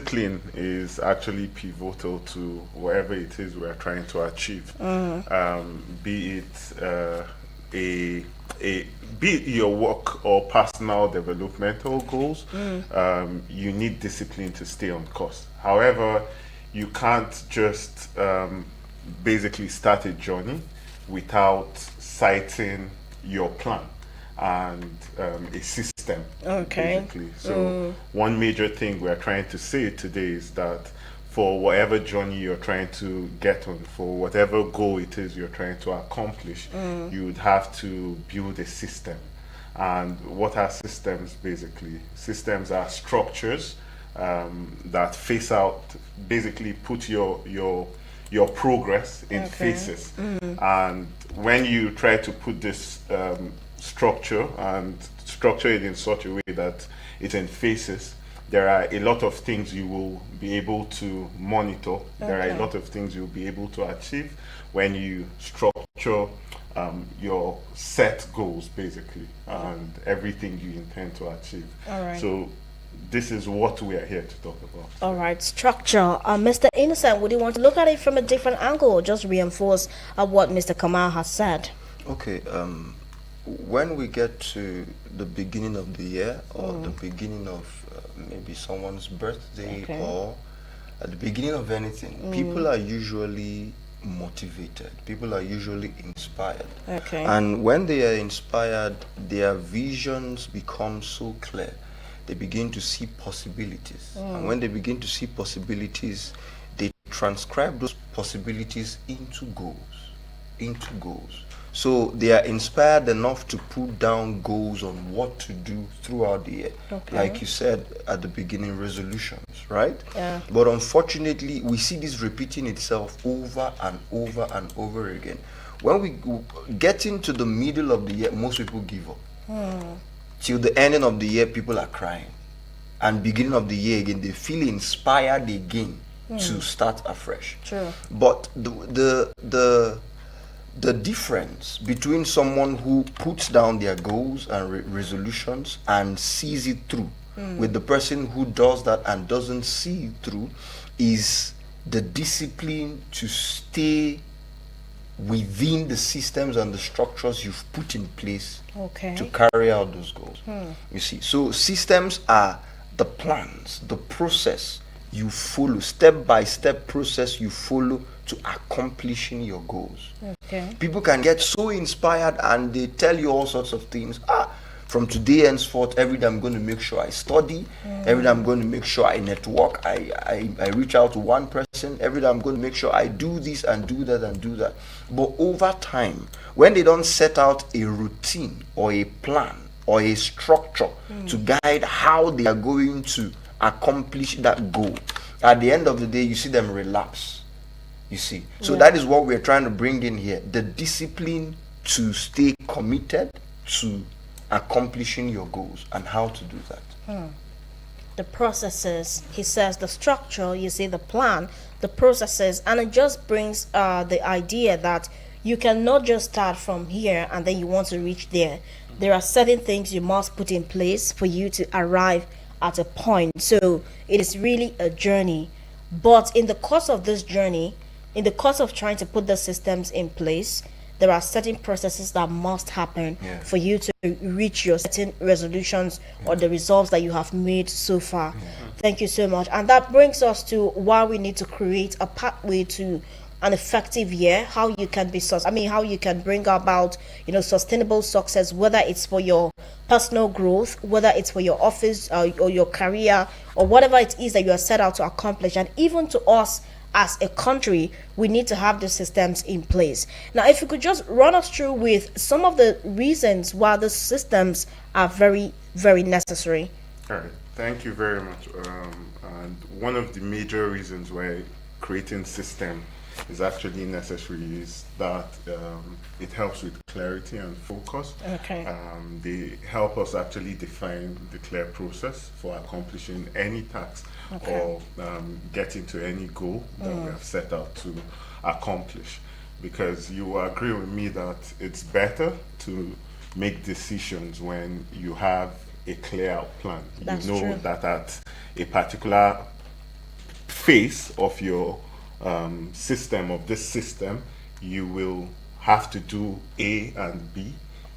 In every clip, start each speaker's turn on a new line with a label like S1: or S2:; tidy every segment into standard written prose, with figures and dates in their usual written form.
S1: discipline is actually pivotal to whatever it is we're trying to achieve. Be it a a be it your work or personal developmental goals, you need discipline to stay on course. However, you can't just basically start a journey without citing your plan and a system,
S2: Okay.
S1: basically. So, one major thing we're trying to say today is that for whatever journey you're trying to get on, for whatever goal it is you're trying to accomplish, you would have to build a system. And what are systems basically? Systems are structures that face out, basically put your progress in
S2: Okay.
S1: phases. And when you try to put this structure and structure it in such a way that it's in phases, there are a lot of things you will be able to monitor. There are a
S2: Okay.
S1: lot of things you'll be able to achieve when you structure your set goals, basically, and everything you intend to achieve.
S2: All right.
S1: So, this is what we are here to talk about.
S2: All right, structure. Mr. Innocent, would you want to look at it from a different angle or just reinforce what Mr. Kamal has said?
S3: Okay, when we get to the beginning of the year or the beginning of maybe someone's birthday
S2: Okay.
S3: or at the beginning of anything, people are usually motivated. People are usually inspired.
S2: Okay.
S3: And when they are inspired, their visions become so clear. They begin to see possibilities. And when they begin to see possibilities, they transcribe those possibilities into goals. Into goals. So they are inspired enough to put down goals on what to do throughout the year.
S2: Okay.
S3: Like you said at the beginning, resolutions, right?
S2: Yeah.
S3: But unfortunately, we see this repeating itself over and over and over again. When we get into the middle of the year, most people give up. Till the ending of the year, people are crying. And beginning of the year again, they feel inspired again to start afresh.
S2: True.
S3: But the difference between someone who puts down their goals and resolutions and sees it through with the person who does that and doesn't see it through is the discipline to stay within the systems and the structures you've put in place
S2: Okay.
S3: to carry out those goals. You see, so systems are the plans, the process you follow, step by step process you follow to accomplishing your goals.
S2: Okay.
S3: People can get so inspired and they tell you all sorts of things. From today henceforth, every day I'm going to make sure I study. Every day I'm going to make sure I network. I reach out to one person. Every day I'm going to make sure I do this and do that and do that. But over time, when they don't set out a routine or a plan or a structure to guide how they are going to accomplish that goal, at the end of the day, you see them relapse. You see, so
S2: Yeah.
S3: that is what we're trying to bring in here: the discipline to stay committed to accomplishing your goals and how to do that.
S2: The processes, he says, the structure, you see, the plan, the processes, and it just brings the idea that you cannot just start from here and then you want to reach there. There are certain things you must put in place for you to arrive at a point. So it is really a journey. But in the course of this journey, in the course of trying to put the systems in place, there are certain processes that must happen
S3: Yeah.
S2: for you to reach your certain resolutions or the results that you have made so far. Thank you so much. And that brings us to why we need to create a pathway to an effective year, how you can be how you can bring about, sustainable success, whether it's for your personal growth, whether it's for your office or your career or whatever it is that you are set out to accomplish. And even to us as a country, we need to have the systems in place. Now, if you could just run us through with some of the reasons why the systems are very, very necessary.
S1: All right, thank you very much. And one of the major reasons why creating system is actually necessary is that it helps with clarity and focus.
S2: Okay.
S1: They help us actually define the clear process for accomplishing any task
S2: Okay.
S1: or getting to any goal that we have set out to accomplish. Because you will agree with me that it's better to make decisions when you have a clear out plan.
S2: That's
S1: You know
S2: true.
S1: that at a particular phase of your system, of this system, you will have to do A and B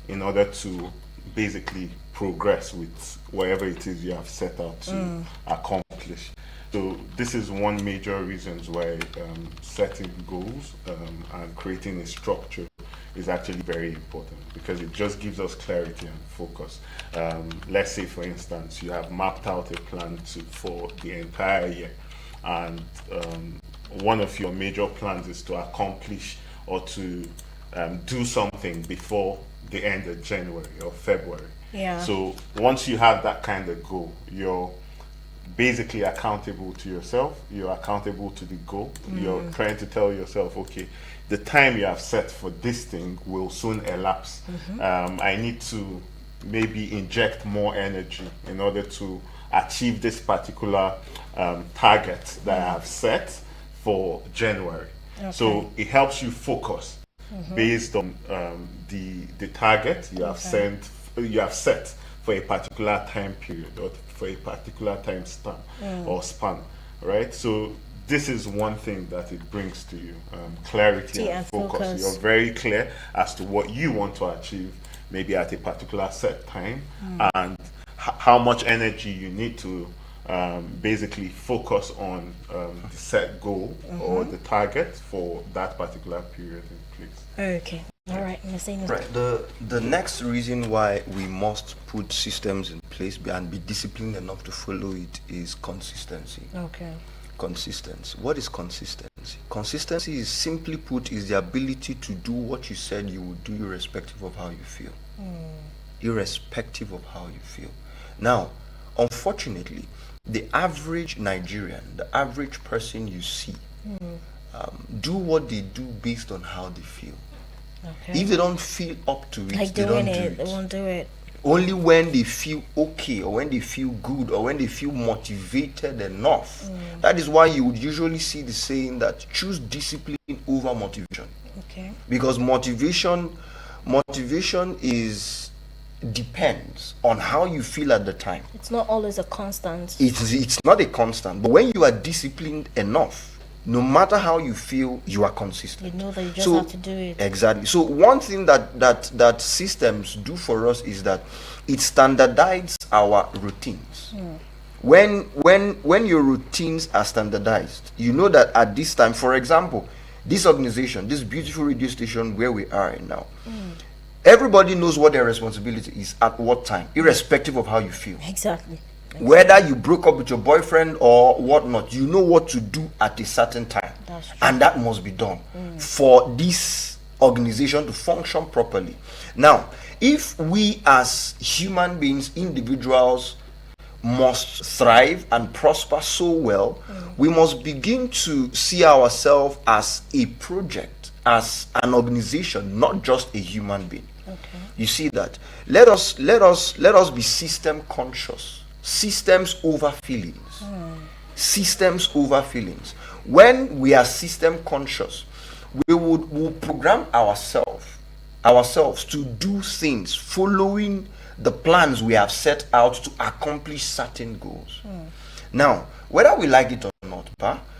S1: in order to basically progress with whatever it is you have set out to accomplish. So this is one major reasons why setting goals and creating a structure is actually very important, because it just gives us clarity and focus. Let's say, for instance, you have mapped out a plan for the entire year, and one of your major plans is to accomplish or to do something before the end of January or February.
S2: Yeah.
S1: So once you have that kind of goal, you're basically accountable to yourself, you're accountable to the goal. You're trying to tell yourself, okay, the time you have set for this thing will soon elapse. I need to maybe inject more energy in order to achieve this particular target that I have set for January. So it helps you focus based on the target you have set for a particular time period or for a particular time span or span, right? So this is one thing that it brings to you, clarity and focus. You're very clear as to what you want to achieve, maybe at a particular set time, and how much energy you need to basically focus on the set goal or the target for that particular period in place.
S2: Okay. All right, Mr.
S3: Right. The next reason why we must put systems in place and be disciplined enough to follow it is consistency.
S2: Okay.
S3: Consistency. What is consistency? Consistency is, simply put, is the ability to do what you said you would do irrespective of how you feel. Irrespective of how you feel. Now, unfortunately, the average Nigerian, the average person you see, do what they do based on how they feel.
S2: Okay.
S3: If they don't feel up to it,
S2: Like
S3: they don't
S2: doing
S3: do
S2: it,
S3: it.
S2: they won't do it.
S3: Only when they feel okay, or when they feel good, or when they feel motivated enough. That is why you would usually see the saying that choose discipline over motivation.
S2: Okay.
S3: Because motivation is depends on how you feel at the time.
S2: It's not always a constant.
S3: It's not a constant, but when you are disciplined enough, no matter how you feel, you are consistent.
S2: You know that you just have to do it.
S3: Exactly. So one thing that systems do for us is that it standardizes our routines. When your routines are standardized, you know that at this time, for example, this organization, this beautiful radio station where we are right now, everybody knows what their responsibility is at what time, irrespective of how you feel.
S2: Exactly.
S3: Whether you broke up with your boyfriend or whatnot, you know what to do at a certain time.
S2: That's true.
S3: And that must be done for this organization to function properly. Now, if we as human beings, individuals, must thrive and prosper so well, we must begin to see ourselves as a project, as an organization, not just a human being.
S2: Okay.
S3: You see that? Let us be system conscious. Systems over feelings. Systems over feelings. When we are system conscious, we'll program ourselves to do things following the plans we have set out to accomplish certain goals. Now, whether we like it or not,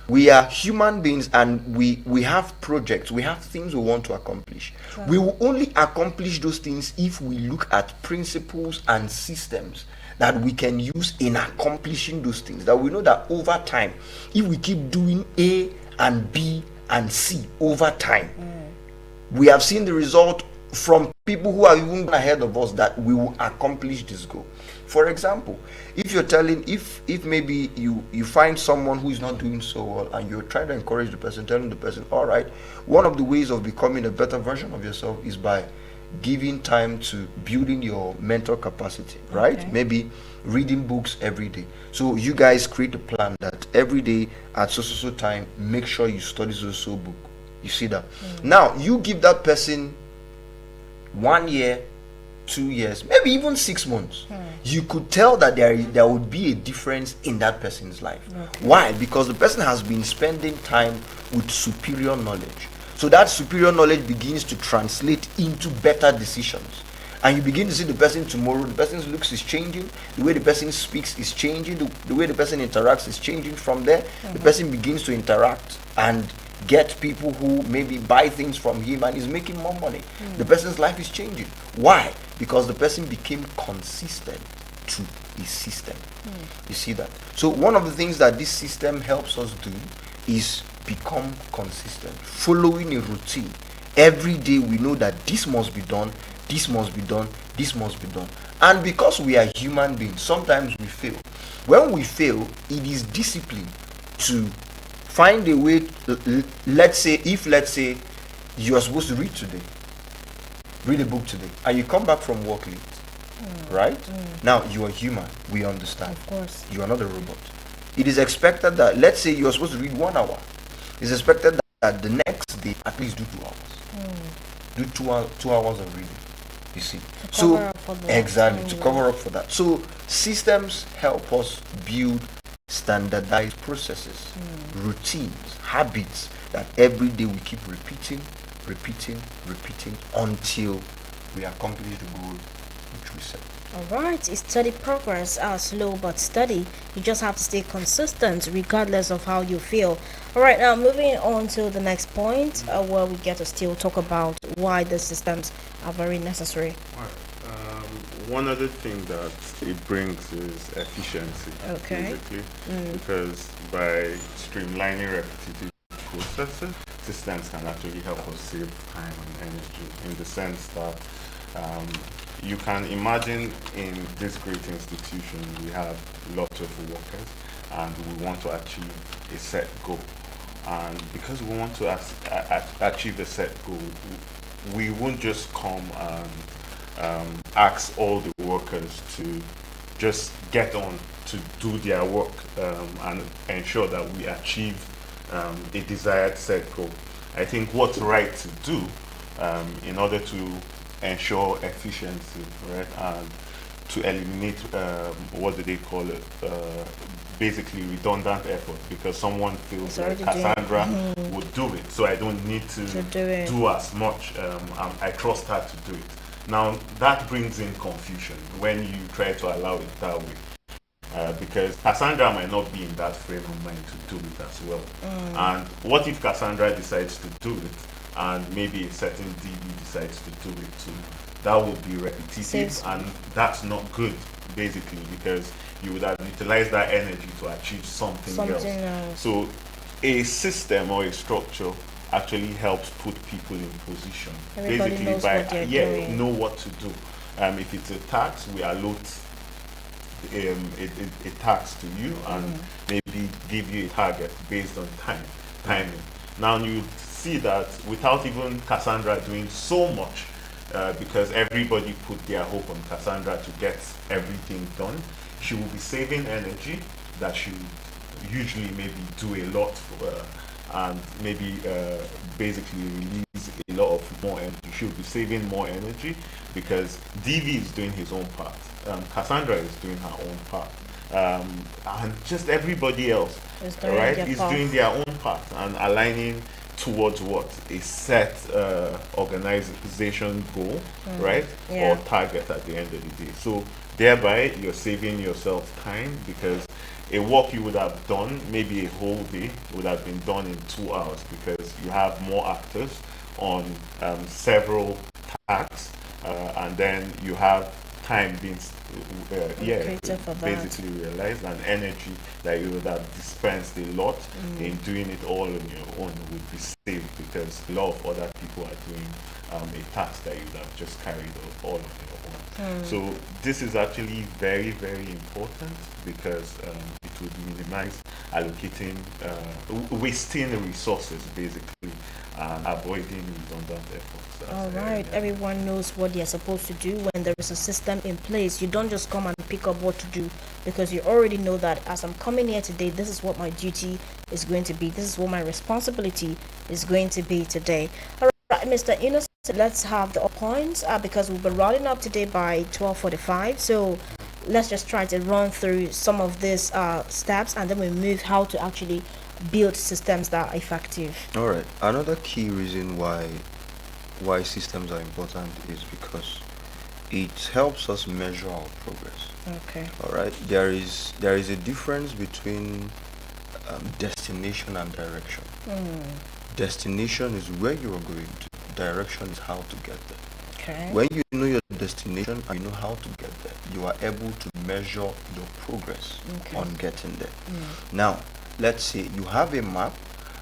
S3: we are human beings and we have projects, we have things we want to accomplish. Sure. We will only accomplish those things if we look at principles and systems that we can use in accomplishing those things. That we know that over time, if we keep doing A and B and C over time, we have seen the result from people who are even ahead of us that we will accomplish this goal. For example, if maybe you find someone who is not doing so well and you're trying to encourage the person, telling the person, all right, one of the ways of becoming a better version of yourself is by giving time to building your mental capacity, right?
S2: Okay.
S3: Maybe reading books every day. So you guys create a plan that every day at so time, make sure you study so book. You see that? Now you give that person 1 year, 2 years, maybe even 6 months. You could tell that there would be a difference in that person's life.
S2: Okay.
S3: Why? Because the person has been spending time with superior knowledge. So that superior knowledge begins to translate into better decisions. And you begin to see the person tomorrow, the person's looks is changing, the way the person speaks is changing, the way the person interacts is changing. From there, the person begins to interact and get people who maybe buy things from him and is making more money. The person's life is changing. Why? Because the person became consistent to his system. You see that? So one of the things that this system helps us do is become consistent, following a routine. Every day we know that this must be done, this must be done, this must be done. And because we are human beings, sometimes we fail. When we fail, it is discipline to find a way. Let's say you are supposed to read a book today, and you come back from work late, right? Now you are human, we understand.
S2: Of course.
S3: You are not a robot. It is expected that, let's say you are supposed to read 1 hour, it's expected that the next day at least do 2 hours. Do 2 hours of reading. You see, so
S2: cover up for the
S3: exactly
S2: time
S3: to
S2: loss.
S3: cover up for that. So systems help us build standardized processes, routines, habits that every day we keep repeating until we accomplish the goal which we set.
S2: All right, it's steady progress, slow but steady. You just have to stay consistent regardless of how you feel. All right, now moving on to the next point, where we get to still talk about why the systems are very necessary.
S1: One other thing that it brings is efficiency,
S2: Okay.
S1: basically, because by streamlining repetitive processes, systems can actually help us save time and energy, in the sense that you can imagine in this great institution we have lots of workers and we want to achieve a set goal. And because we want to achieve a set goal, we won't just come and ask all the workers to just get on to do their work and ensure that we achieve a desired set goal. I think what's right to do in order to ensure efficiency, right, and to eliminate what do they call it, basically redundant effort, because someone feels like
S2: already doing it.
S1: Cassandra would do it, so I don't need to
S2: do it.
S1: do as much. I trust her to do it. Now that brings in confusion when you try to allow it that way. Because Cassandra might not be in that frame of mind to do it as well. And what if Cassandra decides to do it and maybe a certain DB decides to do it too? That would be repetitive,
S2: Saves-
S1: and that's not good, basically, because you would have utilized that energy to achieve something else. So a system or a structure actually helps put people in position.
S2: Everybody
S1: basically
S2: knows
S1: by
S2: what they're doing.
S1: know what to do. If it's a tax, we allot a tax to you and maybe give you a target based on timing. Now you see that without even Cassandra doing so much, because everybody put their hope on Cassandra to get everything done, she will be saving energy that she would usually maybe do a lot for, and maybe basically release a lot of more energy. She'll be saving more energy because DV is doing his own part. Cassandra is doing her own part. And just everybody else,
S2: Is doing
S1: right,
S2: their
S1: is
S2: part.
S1: doing their own part and aligning towards what? A set organization goal, right?
S2: Yeah.
S1: Or target at the end of the day. So thereby you're saving yourself time, because a work you would have done maybe a whole day would have been done in 2 hours, because you have more actors on several tasks, and then you have time being
S2: Allocated for that.
S1: basically realized, and energy that you would have dispensed a lot in doing it all on your own would be saved, because a lot of other people are doing a task that you would have just carried all of your own. So this is actually very, very important, because it would minimize allocating, wasting resources, basically, and avoiding redundant efforts. That's
S2: All
S1: the
S2: right,
S1: area.
S2: everyone knows what they're supposed to do. When there is a system in place, you don't just come and pick up what to do, because you already know that as I'm coming here today, this is what my duty is going to be. This is what my responsibility is going to be today. All right, Mr. Innocent, let's have the points, because we'll be running up today by 12:45. So let's just try to run through some of these steps, and then we move how to actually build systems that are effective.
S3: All right. Another key reason why systems are important is because it helps us measure our progress.
S2: Okay.
S3: All right. There is a difference between destination and direction. Destination is where you are going to. Direction is how to get there.
S2: Okay.
S3: When you know your destination and you know how to get there, you are able to measure your progress
S2: Okay.
S3: on getting there. Now, let's say you have a map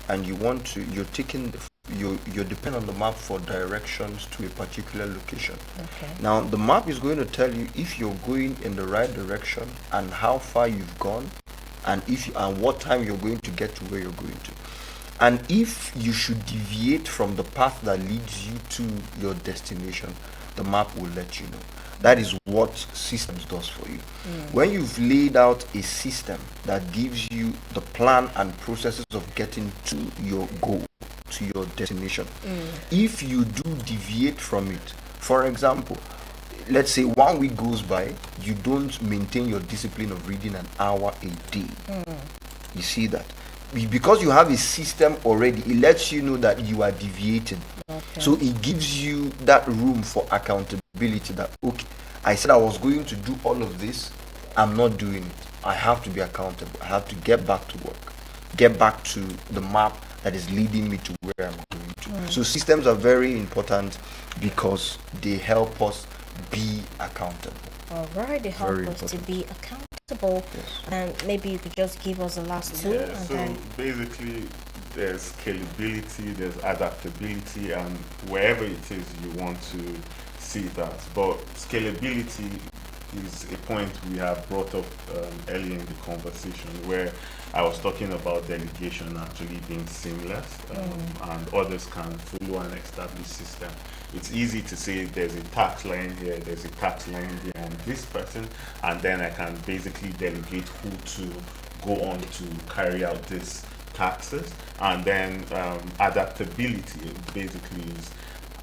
S3: and you're taking you depend on the map for directions to a particular location.
S2: Okay.
S3: Now, the map is going to tell you if you're going in the right direction and how far you've gone, and what time you're going to get to where you're going to. And if you should deviate from the path that leads you to your destination, the map will let you know. That is what systems does for you. When you've laid out a system that gives you the plan and processes of getting to your goal, to your destination, if you do deviate from it, for example, let's say 1 week goes by, you don't maintain your discipline of reading an hour a day. You see that? Because you have a system already, it lets you know that you are deviating.
S2: Okay.
S3: So it gives you that room for accountability that, okay, I said I was going to do all of this, I'm not doing it. I have to be accountable. I have to get back to work, get back to the map that is leading me to where I'm going to. So systems are very important because they help us be accountable.
S2: All right. They help
S3: Very
S2: us to
S3: important.
S2: be accountable.
S3: Yes.
S2: And maybe you could just give us the last two.
S1: Yeah,
S2: And
S1: so
S2: then
S1: basically, there's scalability, there's adaptability, and wherever it is you want to see that. But scalability is a point we have brought up early in the conversation, where I was talking about delegation actually being seamless, and others can follow an established system. It's easy to say there's a tax line here, there's a tax line there, and this person, and then I can basically delegate who to go on to carry out this taxes. And then adaptability basically is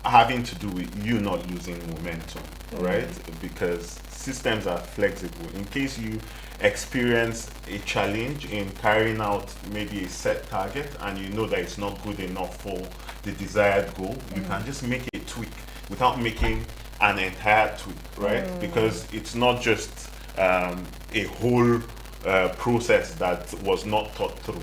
S1: having to do with you not losing momentum, right? Because systems are flexible. In case you experience a challenge in carrying out maybe a set target and you know that it's not good enough for the desired goal, you can just make a tweak without making an entire tweak, right? Because it's not just a whole process that was not thought through.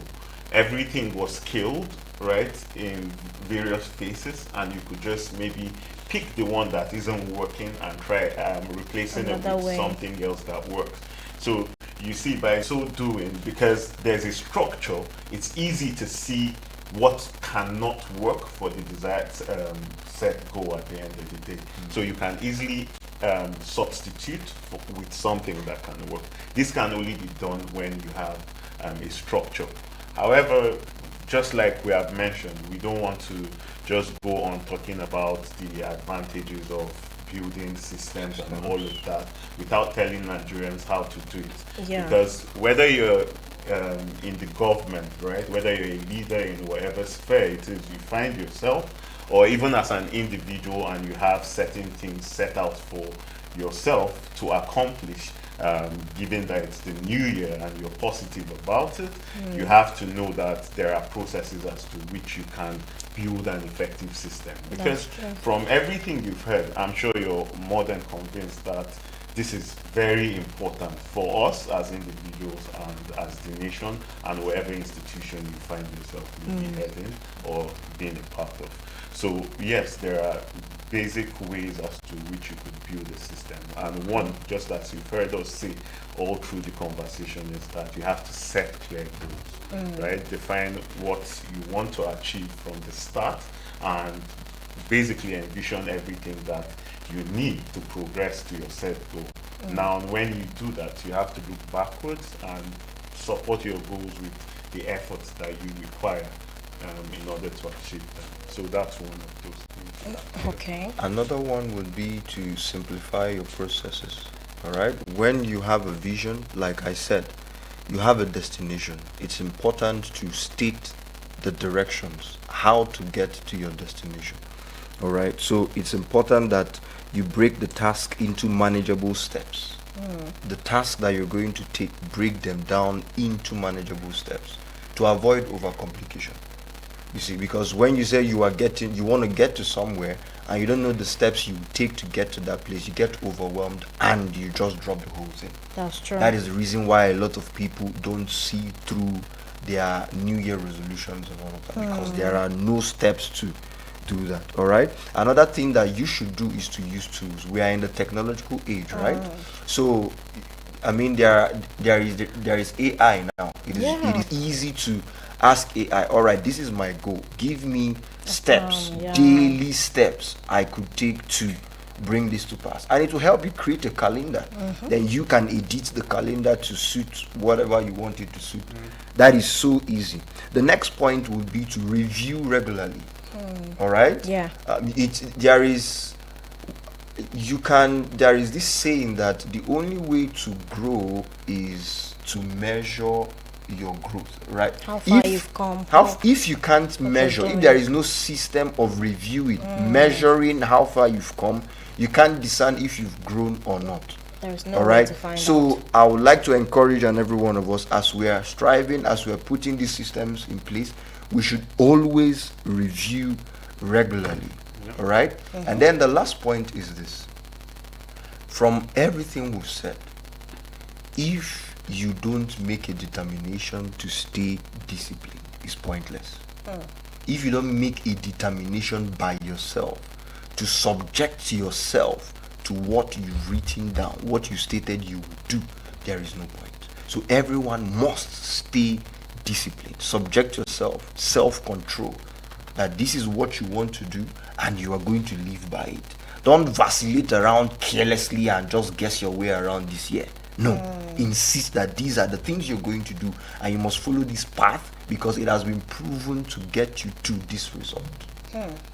S1: Everything was scaled, right, in various phases, and you could just maybe pick the one that isn't working and try replacing it
S2: Another
S1: with
S2: way.
S1: something else that works. So you see, by so doing, because there's a structure, it's easy to see what cannot work for the desired set goal at the end of the day. So you can easily substitute with something that can work. This can only be done when you have a structure. However, just like we have mentioned, we don't want to just go on talking about the advantages of building systems and all of that without telling Nigerians how to do it.
S2: Yeah.
S1: Because whether you're in the government, right, whether you're a leader in whatever sphere it is you find yourself, or even as an individual and you have certain things set out for yourself to accomplish, given that it's the new year and you're positive about it, you have to know that there are processes as to which you can build an effective system. Because
S2: true.
S1: from everything you've heard, I'm sure you're more than convinced that this is very important for us as individuals and as the nation and whatever institution you find yourself maybe heading or being a part of. So yes, there are basic ways as to which you could build a system. And one, just as you've heard us say all through the conversation, is that you have to set clear goals, right? Define what you want to achieve from the start and basically envision everything that you need to progress to your set goal. Now, when you do that, you have to look backwards and support your goals with the efforts that you require in order to achieve them. So that's one of those things.
S2: okay.
S3: Another one would be to simplify your processes. All right. When you have a vision, like I said, you have a destination. It's important to state the directions, how to get to your destination. All right. So it's important that you break the task into manageable steps. The task that you're going to take, break them down into manageable steps to avoid overcomplication. You see, because when you say you want to get to somewhere and you don't know the steps you take to get to that place, you get overwhelmed and you just drop the whole thing.
S2: That's true.
S3: That is the reason why a lot of people don't see through their New Year resolutions and all of that, because there are no steps to do that. All right. Another thing that you should do is to use tools. We are in the technological age, right? So, I mean, there is AI now. It is easy to ask AI. All right, this is my goal. Give me steps, daily steps I could take to bring this to pass, and it will help you create a calendar. Then you can edit the calendar to suit whatever you want it to suit. That is so easy. The next point would be to review regularly. All right.
S2: Yeah.
S3: There is this saying that the only way to grow is to measure your growth, right?
S2: How far you've come.
S3: If you can't measure, if
S2: doing.
S3: there is no system of reviewing, measuring how far you've come, you can't discern if you've grown or not.
S2: There's no
S3: All
S2: way
S3: right.
S2: to find
S3: So
S2: out.
S3: I would like to encourage every one of us, as we are striving, as we are putting these systems in place, we should always review regularly. All right. And then the last point is this: from everything we've said, if you don't make a determination to stay disciplined, it's pointless. If you don't make a determination by yourself to subject yourself to what you've written down, what you stated you would do, there is no point. So everyone must stay disciplined. Subject yourself, self-control, that this is what you want to do and you are going to live by it. Don't vacillate around carelessly and just guess your way around this year. No, insist that these are the things you're going to do and you must follow this path because it has been proven to get you to this result.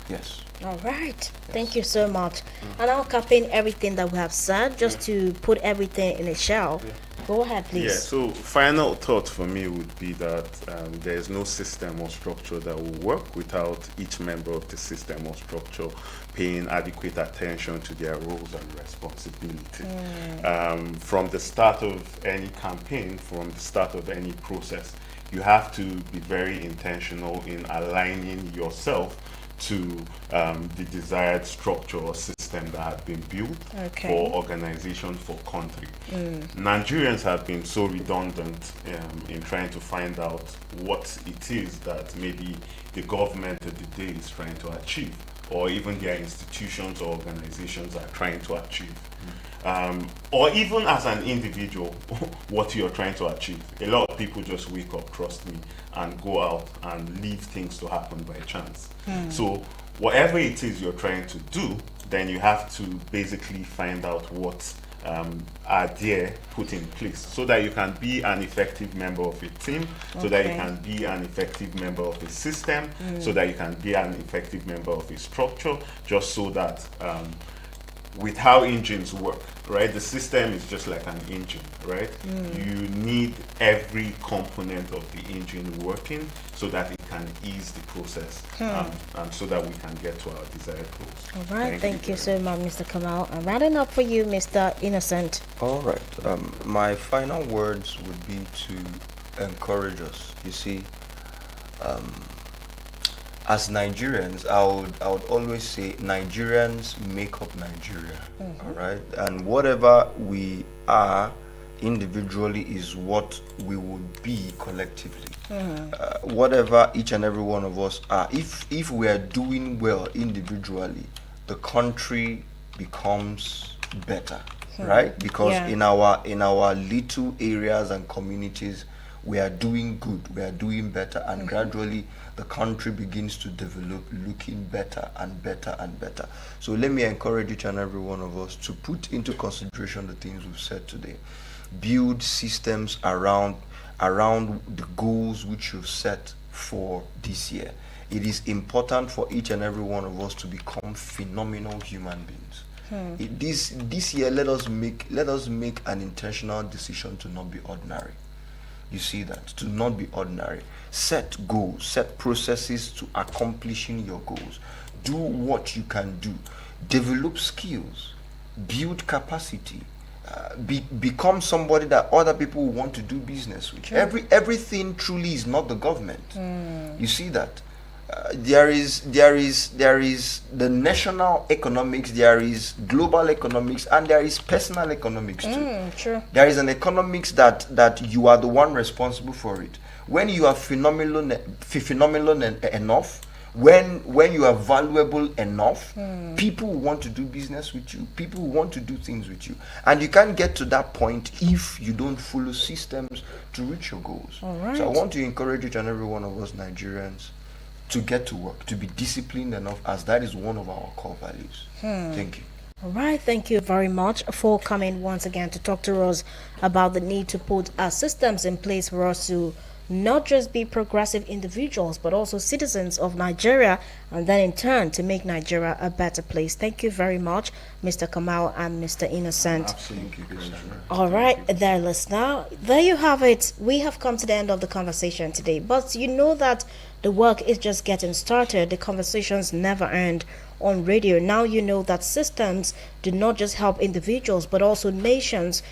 S3: Yes.
S2: All right. Thank you so much. And now, capping everything that we have said, just to put everything in a shell. Go ahead, please.
S1: Yeah, so final thought for me would be that there is no system or structure that will work without each member of the system or structure paying adequate attention to their roles and responsibility. From the start of any campaign, from the start of any process, you have to be very intentional in aligning yourself to the desired structure or system that has been built for organization, for country. Nigerians have been so redundant in trying to find out what it is that maybe the government of the day is trying to achieve, or even their institutions or organizations are trying to achieve. Or even as an individual, what you're trying to achieve. A lot of people just wake up, trust me, and go out and leave things to happen by chance. So whatever it is you're trying to do, then you have to basically find out what are there put in place so that you can be an effective member of a team, so that you can be an effective member of a system, so that you can be an effective member of a structure, just so that with how engines work, right? The system is just like an engine, right? You need every component of the engine working so that it can ease the process and so that we can get to our desired goals.
S2: All right. Thank you so much, Mr. Kamal. And rounding up for you, Mr. Innocent.
S3: All right. My final words would be to encourage us. You see, as Nigerians, I would always say Nigerians make up Nigeria. All right, and whatever we are individually is what we would be collectively. Whatever each and every one of us are, if we are doing well individually, the country becomes better, right? Because in our little areas and communities, we are doing good, we are doing better, and gradually the country begins to develop, looking better and better and better. So let me encourage each and every one of us to put into consideration the things we've said today. Build systems around the goals which you've set for this year. It is important for each and every one of us to become phenomenal human beings. This year, let us make an intentional decision to not be ordinary. You see that, to not be ordinary. Set goals, set processes to accomplishing your goals. Do what you can do. Develop skills. Build capacity. Become somebody that other people want to do business with. Everything truly is not the government. You see that. there is the national economics, there is global economics, and there is personal economics too.
S2: True.
S3: There is an economics that you are the one responsible for it. When you are phenomenal enough, when you are valuable enough, people want to do business with you, people want to do things with you, and you can't get to that point if you don't follow systems to reach your goals.
S2: All right.
S3: So I want to encourage each and every one of us Nigerians to get to work, to be disciplined enough, as that is one of our core values. Thank you.
S2: All right, thank you very much for coming once again to talk to us about the need to put our systems in place for us to not just be progressive individuals, but also citizens of Nigeria, and then in turn to make Nigeria a better place. Thank you very much, Mr. Kamal and Mr. Innocent.
S3: Absolutely.
S2: All right, there, listener. There you have it. We have come to the end of the conversation today, but you know that the work is just getting started. The conversations never end on radio. Now you know that systems do not just help individuals, but also nations